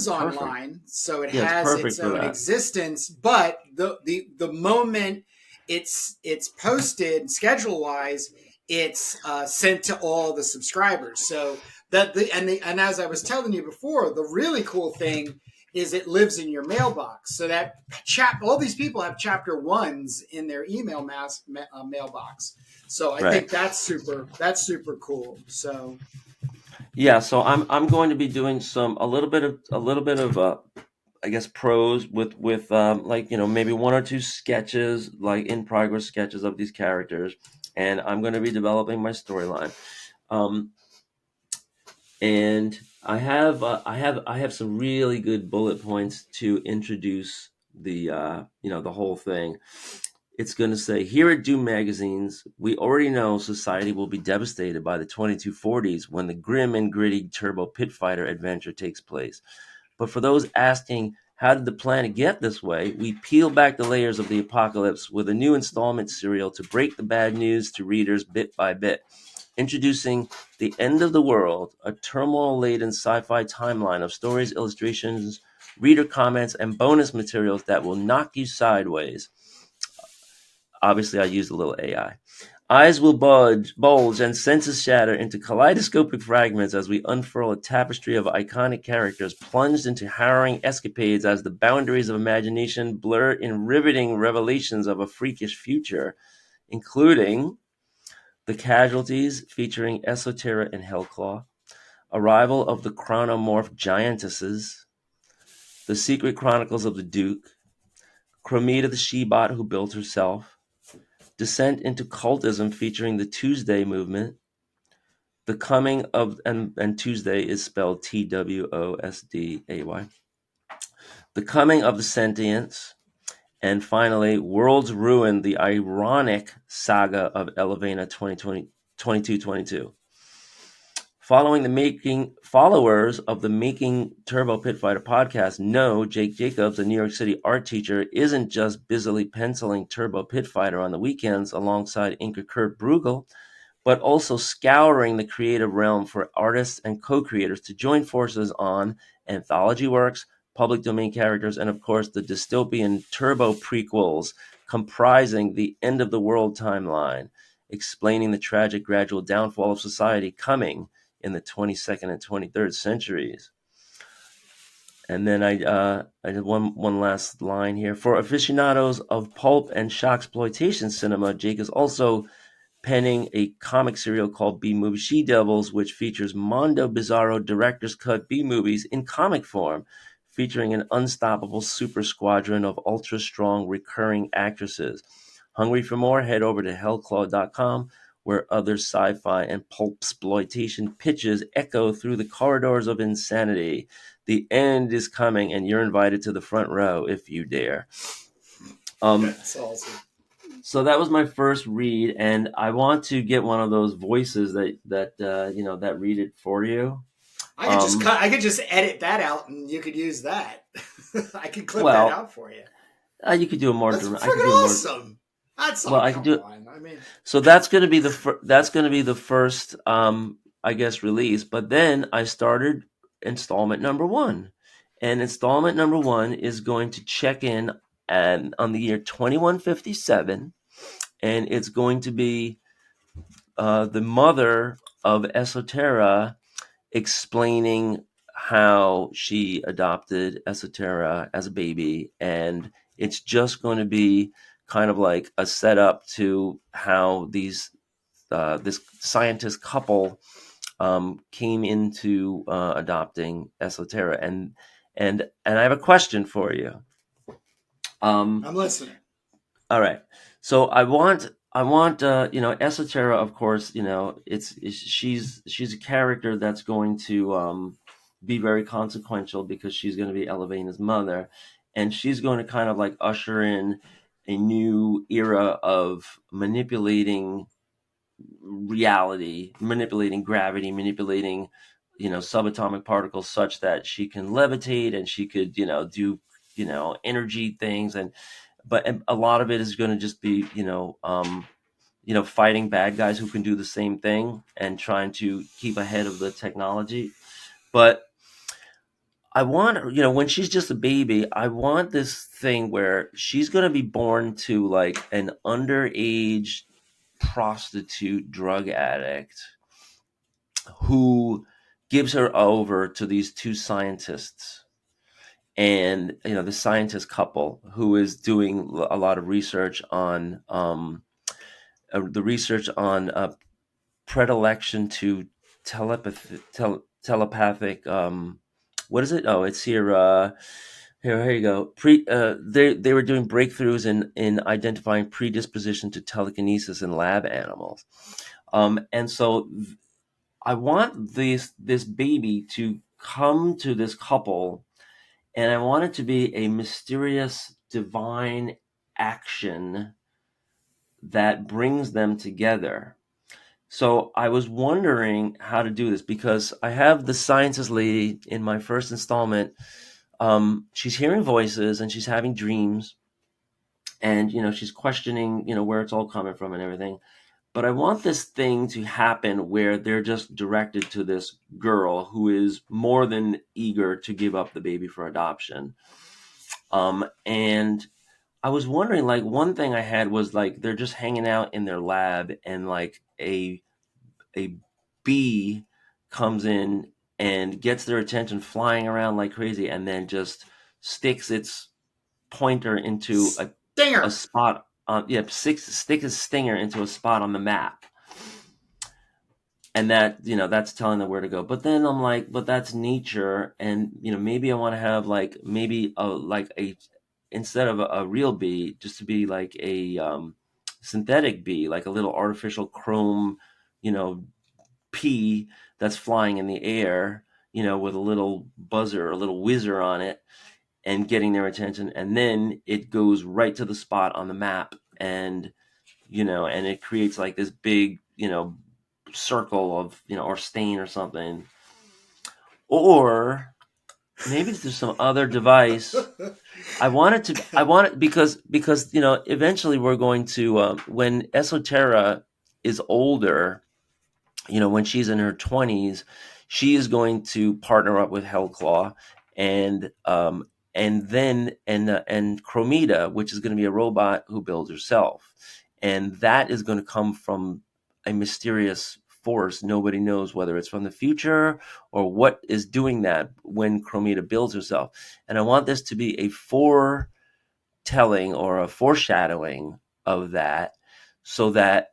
online, so it Yeah, it's has perfect its for own that. existence. But the moment it's posted schedule wise, it's sent to all the subscribers. So and as I was telling you before, the really cool thing is it lives in your mailbox. So that all these people have chapter ones in their email mailbox. So I Right. think that's super cool. So Yeah, so I'm going to be doing a little bit of I guess prose with like maybe one or two sketches, like in progress sketches of these characters, and I'm going to be developing my storyline. Um, and I have some really good bullet points to introduce the whole thing. It's going to say, here at Doom Magazines, we already know society will be devastated by the 2240s when the grim and gritty Turbo Pit Fighter adventure takes place. But for those asking How did the planet get this way? We peel back the layers of the apocalypse with a new installment serial to break the bad news to readers bit by bit. Introducing The End of the World, a turmoil-laden sci-fi timeline of stories, illustrations, reader comments, and bonus materials that will knock you sideways. Obviously, I used a little AI. Eyes will bulge, and senses shatter into kaleidoscopic fragments as we unfurl a tapestry of iconic characters plunged into harrowing escapades as the boundaries of imagination blur in riveting revelations of a freakish future, including The Casualties featuring Esoterra and Hellclaw, Arrival of the Chronomorph Giantesses, The Secret Chronicles of the Duke, Cromita the She-Bot Who Built Herself, Descent into Cultism featuring the Tuesday Movement, The Coming of, and Tuesday is spelled Twosday, The Coming of the Sentients, and finally, Worlds Ruin, the ironic saga of Elevena 2222. Followers of the Making Turbo Pit Fighter podcast know Jake Jacobs, a New York City art teacher, isn't just busily penciling Turbo Pit Fighter on the weekends alongside inker Kurt Brugel, but also scouring the creative realm for artists and co-creators to join forces on anthology works, public domain characters, and of course the dystopian Turbo prequels comprising the End of the World timeline, explaining the tragic gradual downfall of society coming in the 22nd and 23rd centuries. And then I did one last line here. For aficionados of pulp and shocksploitation cinema, Jake is also penning a comic serial called B-Movie She-Devils, which features Mondo Bizarro director's cut B-movies in comic form, featuring an unstoppable super squadron of ultra-strong recurring actresses. Hungry for more? Head over to hellclaw.com, where other sci-fi and pulp-sploitation pitches echo through the corridors of insanity. The end is coming, and you're invited to the front row if you dare. That's awesome. So that was my first read, and I want to get one of those voices that read it for you. I could just edit that out, and you could use that. I could clip that out for you. You could do a more. That's freaking awesome. That's well, I could do. So that's going to be the first, I guess, release. But then I started installment number 1, and installment number 1 is going to check in on the year 2157, and it's going to be the mother of Esoterra explaining how she adopted Esoterra as a baby, and it's just going to be kind of like a setup to how this scientist couple came into adopting Esoterra, and I have a question for you. I'm listening. All right, so I want Esoterra, of course, she's a character that's going to be very consequential because she's going to be Elevena's mother, and she's going to kind of like usher in a new era of manipulating reality, manipulating gravity, manipulating subatomic particles such that she can levitate and she could do energy things, but a lot of it is going to just be fighting bad guys who can do the same thing and trying to keep ahead of the technology. But I want, when she's just a baby, I want this thing where she's going to be born to like an underage prostitute drug addict who gives her over to these two scientists. And, the scientist couple who is doing a lot of research on predilection to telepathic. What is it? Oh, it's here. Here you go. They were doing breakthroughs in identifying predisposition to telekinesis in lab animals, and so I want this baby to come to this couple, and I want it to be a mysterious divine action that brings them together. So I was wondering how to do this because I have the scientist lady in my first installment she's hearing voices and she's having dreams, and she's questioning where it's all coming from and everything. But I want this thing to happen where they're just directed to this girl who is more than eager to give up the baby for adoption. And I was wondering, like, one thing I had was like they're just hanging out in their lab, and like a bee comes in and gets their attention, flying around like crazy, and then just sticks its pointer into a Stinger. spot on stick a stinger into a spot on the map, and that's telling them where to go. But then I'm like, but that's nature, and maybe I want to have like maybe a instead of a real bee, just to be like a synthetic bee, like a little artificial chrome you know pea that's flying in the air, with a little buzzer, a little whizzer on it, and getting their attention, and then it goes right to the spot on the map, and and it creates like this big circle of or stain or something. Or maybe there's some other device. I want it because eventually we're going to when Esoterra is older, when she's in her 20s, she is going to partner up with Hellclaw, and Chromita, which is going to be a robot who builds herself, and that is going to come from a mysterious force. Nobody knows whether it's from the future or what is doing that when Chromita builds herself. And I want this to be a foretelling or a foreshadowing of that, so that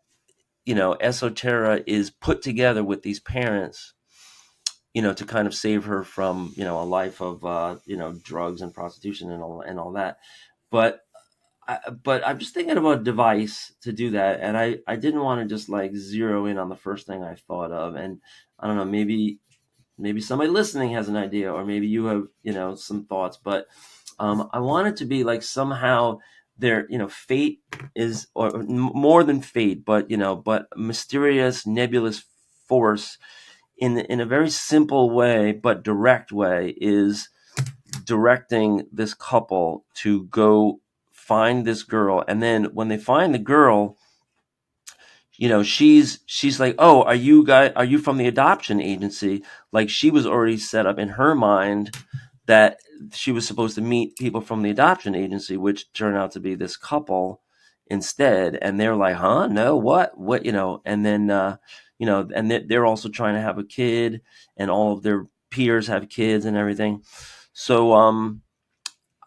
Esoterra is put together with these parents, to kind of save her from, a life of, drugs and prostitution and all that. But I'm just thinking about a device to do that. And I didn't want to just like zero in on the first thing I thought of. And I don't know, maybe somebody listening has an idea, or maybe you have, some thoughts, but I want it to be like somehow there, fate is, or more than fate, but mysterious nebulous force in a very simple way, but direct way, is directing this couple to go find this girl. And then when they find the girl, she's like, oh, are you from the adoption agency? Like, she was already set up in her mind that she was supposed to meet people from the adoption agency, which turned out to be this couple instead. And they're like, huh, no, what, and then and they're also trying to have a kid, and all of their peers have kids and everything. So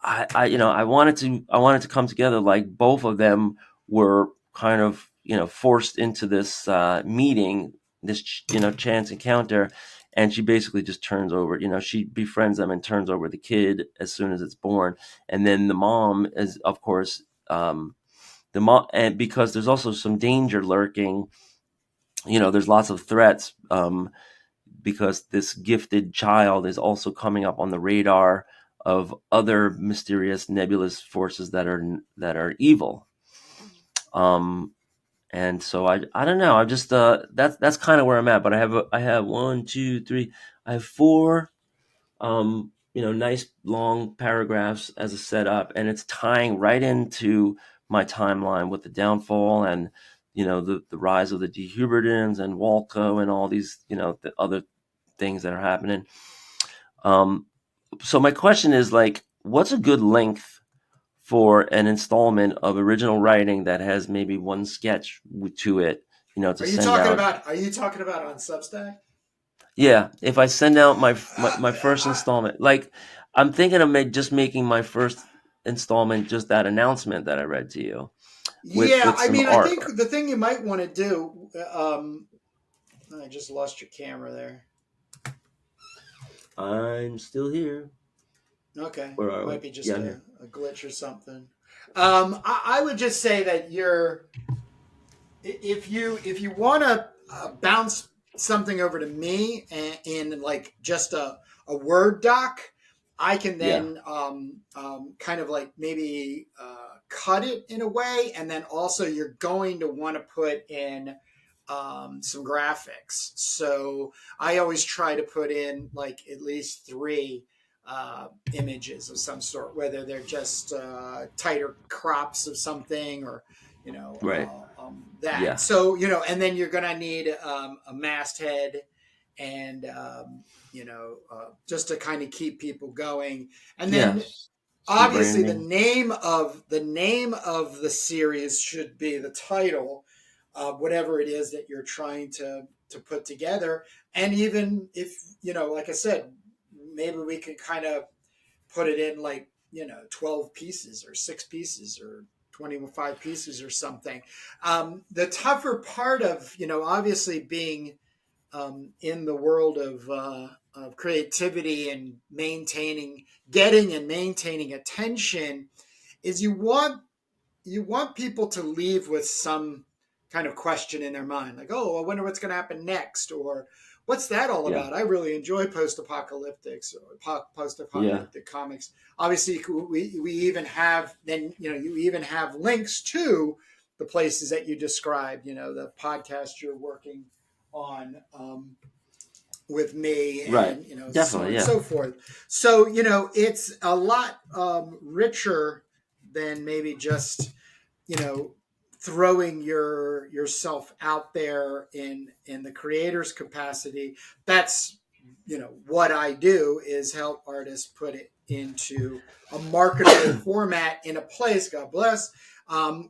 I wanted to come together, like both of them were kind of forced into this meeting, this chance encounter, and she basically just turns over, she befriends them and turns over the kid as soon as it's born. And then the mom is, of course, the mom, and because there's also some danger lurking, there's lots of threats, because this gifted child is also coming up on the radar of other mysterious nebulous forces that are evil. And so I don't know. I just that's kind of where I'm at. But I have one, two, three. I have four nice long paragraphs as a setup, and it's tying right into my timeline with the downfall and the rise of the Dehuberdins and Walco and all these the other things that are happening. So my question is, like, what's a good length for an installment of original writing that has maybe one sketch to it, to send out? Are you talking about on Substack? Yeah, if I send out my first installment, like, I'm thinking of just making my first installment just that announcement that I read to you, with I some mean, I art. think the thing you might want to do. I just lost your camera there. I'm still here. Okay, Where are we? might be just Yeah, I'm here. a glitch or something. I would just say that if you want to bounce something over to me in like just a Word doc, I can Yeah. then kind of like maybe cut it in a way, and then also you're going to want to put in some graphics. So I always try to put in like at least 3 images of some sort, whether they're just tighter crops of something or, Right. that. Yeah. So, and then you're going to need a masthead and, just to kind of keep people going. And then Yes. Some obviously the branding. name of the series should be the title of whatever it is that you're trying to put together. And even if, like I said, maybe we could kind of put it in like 12 pieces or 6 pieces or 25 pieces or something. The tougher part of obviously being in the world of creativity and getting and maintaining attention is you want people to leave with some kind of question in their mind, like, oh, I wonder what's going to happen next, or what's that all Yeah. about? I really enjoy post-apocalyptics or Yeah. post-apocalyptic comics. Obviously, we even have then you even have links to the places that you described. The podcast you're working on. With me Right. and so on Definitely. and Yeah. so forth. So it's a lot richer than maybe just you know throwing yourself out there in the creator's capacity. That's what I do is help artists put it into a marketable format in a place, God bless,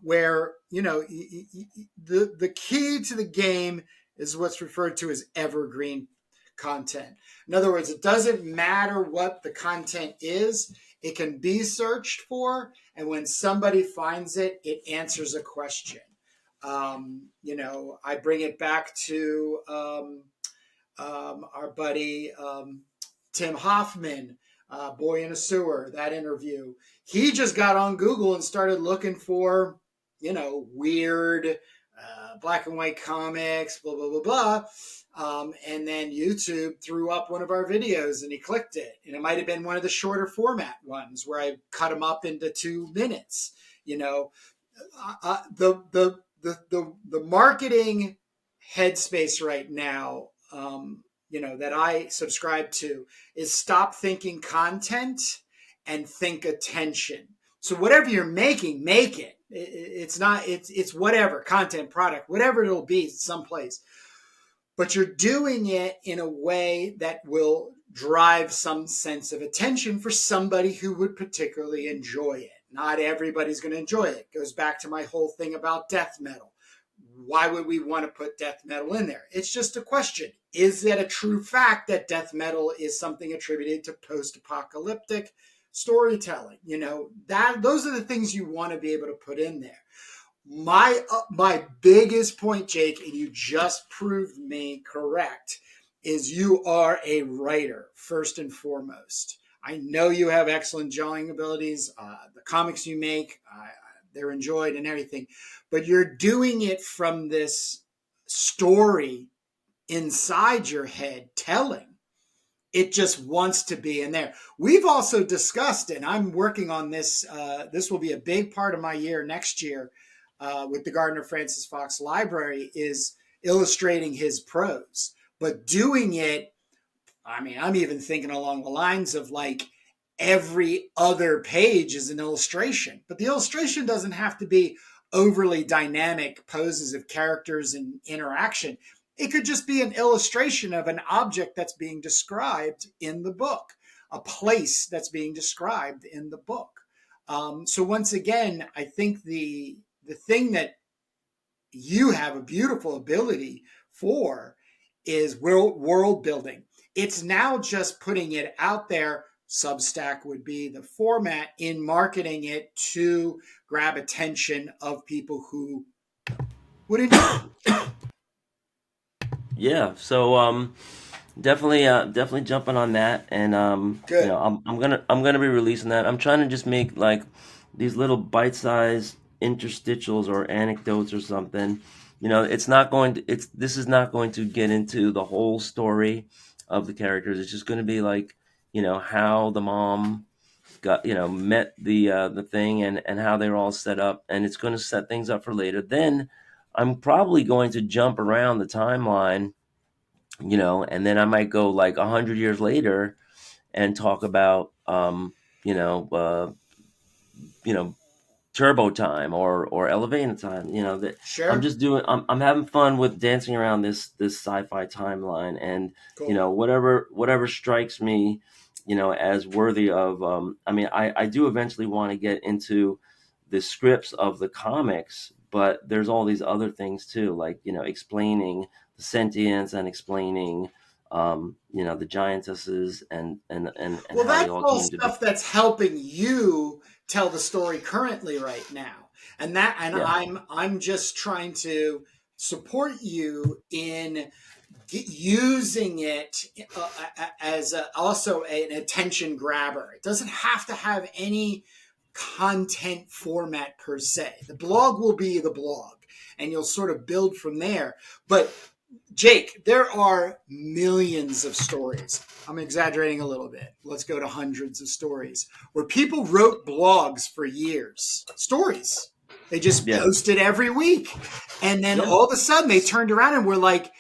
where the key to the game is what's referred to as evergreen content. In other words, it doesn't matter what the content is, it can be searched for, and when somebody finds it, it answers a question. I bring it back to our buddy Tim Hoffman, Boy in a Sewer, that interview. He just got on Google and started looking for, weird black and white comics, blah, blah, blah, blah. And then YouTube threw up one of our videos and he clicked it. And it might have been one of the shorter format ones where I cut them up into 2 minutes. The marketing headspace right now, that I subscribe to is stop thinking content and think attention. So whatever you're making, make it. It's whatever content, product, whatever it'll be, someplace. But you're doing it in a way that will drive some sense of attention for somebody who would particularly enjoy it. Not everybody's going to enjoy it. It goes back to my whole thing about death metal. Why would we want to put death metal in there? It's just a question. Is it a true fact that death metal is something attributed to post-apocalyptic storytelling? Those are the things you want to be able to put in there. My biggest point, Jake, and you just proved me correct, is you are a writer first and foremost. I know you have excellent drawing abilities. The comics you make, they're enjoyed and everything, but you're doing it from this story inside your head telling. It just wants to be in there. We've also discussed, and I'm working on this. This will be a big part of my year next year with the Gardner Francis Fox Library, is illustrating his prose, but doing it. I mean, I'm even thinking along the lines of like every other page is an illustration, but the illustration doesn't have to be overly dynamic poses of characters and interaction. It could just be an illustration of an object that's being described in the book, a place that's being described in the book. So once again, I think the thing that you have a beautiful ability for is world building. It's now just putting it out there. Substack would be the format in marketing it to grab attention of people who would enjoy it. Yeah. So definitely jumping on that, and Good. I'm gonna be releasing that. I'm trying to just make like these little bite-sized interstitials or anecdotes or something. It's not going to it's this is not going to get into the whole story of the characters. It's just going to be like how the mom got met the thing, and how they were all set up, and it's going to set things up for later. Then I'm probably going to jump around the timeline, and then I might go like 100 years later, and talk about you know you know turbo time or elevator time. That I'm Sure. just doing. I'm having fun with dancing around this sci-fi timeline, and Cool. whatever strikes me, as worthy of. I mean, I do eventually want to get into the scripts of the comics, but there's all these other things too, like explaining the sentience and explaining the giantesses and Well, how they that's all all came to be. stuff that's helping you tell the story currently right now. And Yeah, I'm just trying to support you in using it as also an attention grabber. It doesn't have to have any content format per se. The blog will be the blog and you'll sort of build from there. But Jake, there are millions of stories. I'm exaggerating a little bit. Let's go to hundreds of stories where people wrote blogs for years. Stories. They just yeah, posted every week. And then yeah. all of a sudden they turned around and were like,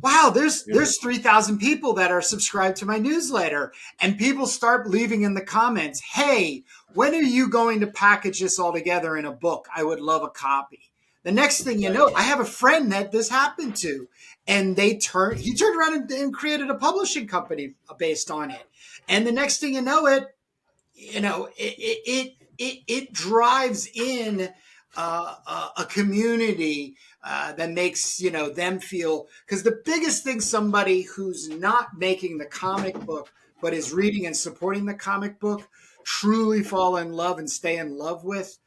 wow, Yeah. there's 3,000 people that are subscribed to my newsletter. And people start leaving in the comments, hey, when are you going to package this all together in a book? I would love a copy. The next thing you Right. know, I have a friend that this happened to, and he turned around and created a publishing company based on it. And the next thing you know, it drives in a community that makes them feel, because the biggest thing somebody who's not making the comic book but is reading and supporting the comic book truly fall in love and stay in love with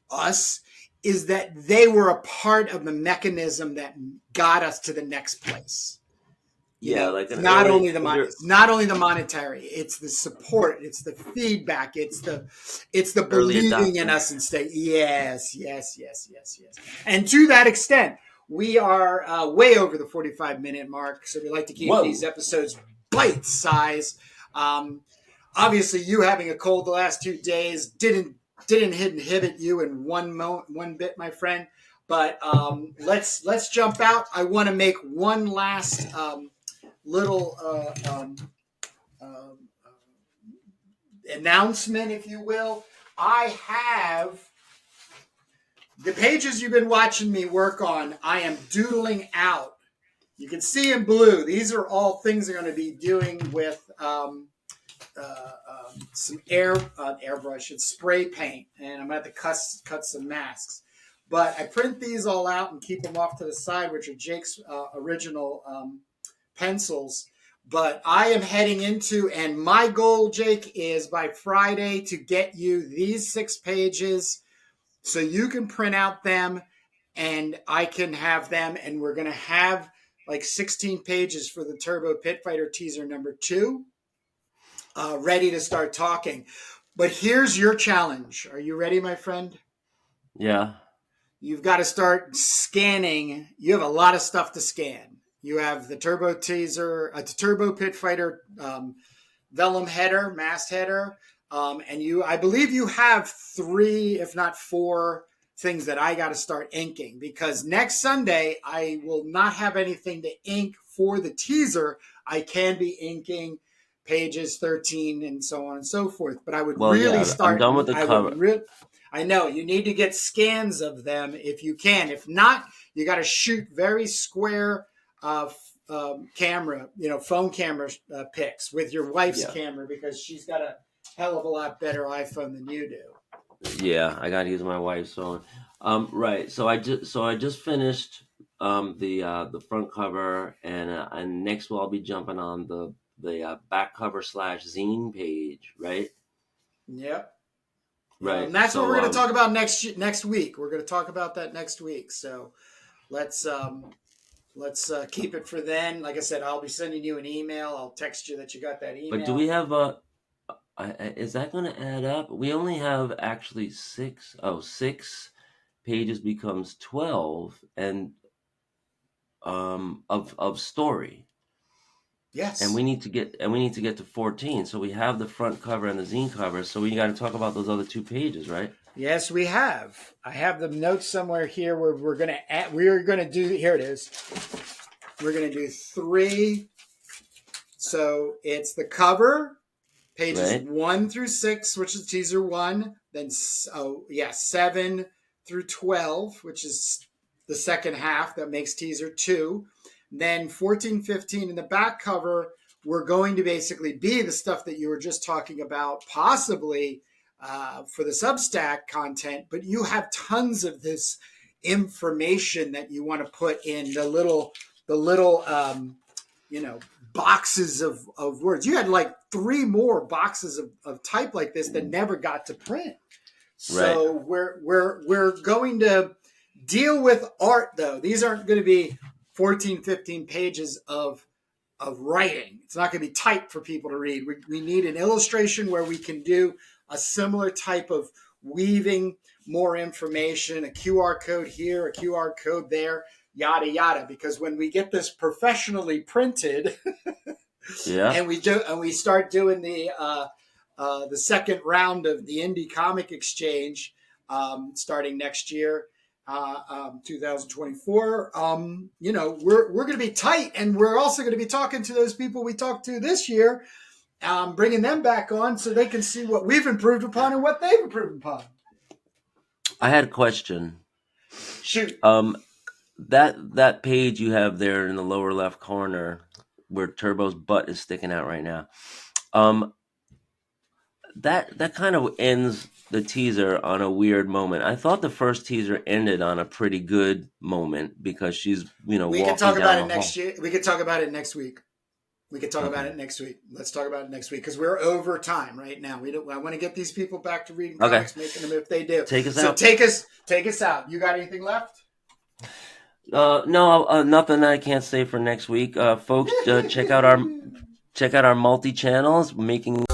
us is that they were a part of the mechanism that got us to the next place. Yeah, like an Not early only the money, there it's not only the monetary, it's the support, it's the feedback, it's the early believing in adopter. us and stay. Yes, yes, yes, yes, yes. And to that extent, we are way over the 45-minute mark, so we like to keep these Whoa. episodes bite size. Um, Obviously, you having a cold the last 2 days didn't inhibit you in one bit, my friend. But let's jump out. I want to make one last little announcement, if you will. I have the pages you've been watching me work on. I am doodling out. You can see in blue. These are all things I'm going to be doing with some airbrush and spray paint, and I'm going to have to cut some masks. But I print these all out and keep them off to the side, which are Jake's original pencils. But I am heading into, and my goal, Jake, is by Friday to get you these 6 pages so you can print out them and I can have them. And we're going to have like 16 pages for the Turbo Pit Fighter teaser #2, ready to start talking. But here's your challenge. Are you ready, my friend? Yeah. You've got to start scanning. You have a lot of stuff to scan. You have the Turbo teaser, a Turbo Pit Fighter vellum header, mast header, and I believe you have 3, if not 4, things that I got to start inking, because next Sunday I will not have anything to ink for the teaser. I can be inking pages 13 and so on and so forth, but I would Well, really yeah, I'm start. done with the cover. I know you need to get scans of them if you can. If not, you got to shoot very square camera, phone camera pics with your wife's Yeah. camera, because she's got a hell of a lot better iPhone than you do. Yeah, I got to use my wife's phone. Right. So I just finished the front cover, and next I'll be jumping on the back cover / zine page. Right. Yep. Yeah, and Right. that's what we're So going to talk about next week. We're going to talk about that next week. So let's keep it for then. Like I said, I'll be sending you an email. I'll text you that you got that but do we email. have is that going to add up? We only have actually 6. Oh, 6 pages becomes 12 and of story. And Yes. we need to get to 14. So we have the front cover and the zine cover. So we got to talk about those other 2 pages, right? Yes, we have. I have the notes somewhere here where we're going to do, here it is. We're going to do 3. So it's the cover, pages 1 through 6, which is teaser 1, then 7 through 12, which is the second half that makes teaser 2. Then 14, 15 in the back cover were going to basically be the stuff that you were just talking about, possibly for the Substack content, but you have tons of this information that you want to put in the little boxes of words. You had like 3 more boxes of type like this that never got to print. So we're going to deal with art, though. These aren't going to be 14, 15 pages of writing. It's not going to be typed for people to read. We need an illustration where we can do a similar type of weaving, more information, a QR code here, a QR code there, yada yada. Because when we get this professionally printed, and we start doing the second round of the Indie Comic Exchange starting next year, 2024, we're going to be tight, and we're also going to be talking to those people we talked to this year, bringing them back on so they can see what we've improved upon and what they've improved upon. I had a question. Shoot. That page you have there in the lower left corner where Turbo's butt is sticking out right now, that kind of ends the teaser on a weird moment. I thought the first teaser ended on a pretty good moment because she's, we can talk about it next year. We could talk about it next week. Let's talk about it next week because we're over time right now. I want to get these people back to reading comics, making them if they do. Take us out. Take us out. You got anything left? No, nothing I can't say for next week. Folks, check out our multi-channels, making